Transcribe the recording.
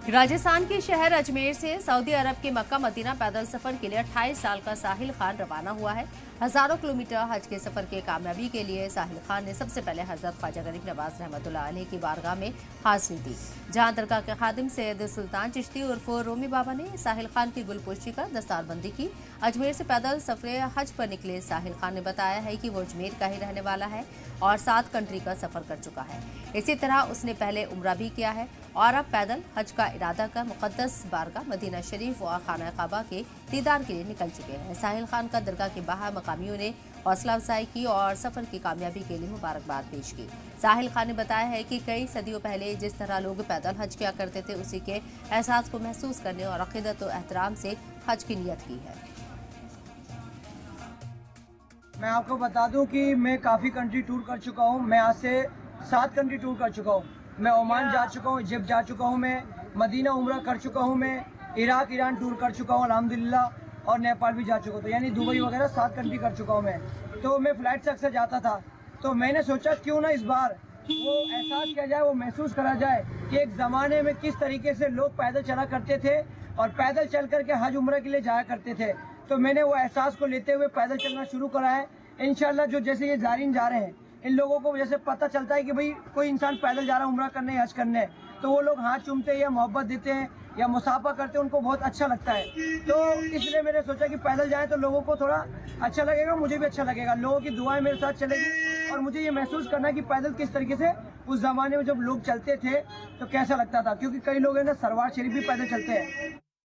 राजस्थान के शहर अजमेर से सऊदी अरब के मक्का मदीना पैदल सफर के लिए 28 साल का साहिल खान रवाना हुआ है। हजारों किलोमीटर हज के सफर के कामयाबी के लिए साहिल खान ने सबसे पहले हजरत ख्वाजा गरीब नवाज रहमतुल्लाह अलैह की बारगाह में हाजिरी दी, जहां दरगाह के खादिम सैयद सुल्तान चिश्ती उर्फ रोमी बाबा ने साहिल खान की गुलपोशी कर दस्तारबंदी की। अजमेर से पैदल सफरे हज पर निकले साहिल खान ने बताया है कि वो अजमेर का ही रहने वाला है और 7 कंट्री का सफर कर चुका है। इसी तरह उसने पहले उम्रा भी किया है और अब पैदल हज का इरादा कर मुकद्दस बारगाह मदीना शरीफ और खाना काबा के दीदार के लिए निकल चुके हैं। साहिल खान का दरगाह के बाहर मकामियों ने हौसला अफजाई की और सफर की कामयाबी के लिए मुबारकबाद पेश की। साहिल खान ने बताया है कि कई सदियों पहले जिस तरह लोग पैदल हज किया करते थे, उसी के एहसास को महसूस करने और अकीदत और एहतराम से हज की नियत की है। मैं आपको बता दूं कि मैं काफ़ी कंट्री टूर कर चुका हूं। मैं आज से 7 कंट्री टूर कर चुका हूं। मैं ओमान जा चुका हूं, इजिप्ट जा चुका हूं, मैं मदीना उम्रा कर चुका हूं, मैं इराक ईरान टूर कर चुका हूं अल्हम्दुलिल्लाह, और नेपाल भी जा चुका हूं। तो यानी दुबई वगैरह 7 कंट्री कर चुका हूं मैं। तो मैं फ़्लाइट से अक्सर जाता था, तो मैंने सोचा क्यों ना इस बार वो एहसास किया जाए, वो महसूस करा जाए कि एक ज़माने में किस तरीके से लोग पैदल चला करते थे और पैदल चल करके हज उम्रा के लिए जाया करते थे। तो मैंने वो एहसास को लेते हुए पैदल चलना शुरू करा है। इंशाल्लाह जो जैसे ये ज़ायरीन जा रहे हैं, इन लोगों को जैसे पता चलता है कि भाई कोई इंसान पैदल जा रहा है उम्रा करने, हज करने, तो वो लोग हाथ चूमते हैं या मोहब्बत देते हैं या मुसाफा करते हैं, उनको बहुत अच्छा लगता है। तो इसलिए मैंने सोचा कि पैदल जाएं तो लोगों को थोड़ा अच्छा लगेगा, मुझे भी अच्छा लगेगा, लोगों की दुआएं मेरे साथ चलेगी और मुझे ये महसूस करना है कि पैदल किस तरीके से उस ज़माने में जब लोग चलते थे तो कैसा लगता था। क्योंकि कई लोग हैं ना सरवार शरीफ भी पैदल चलते हैं।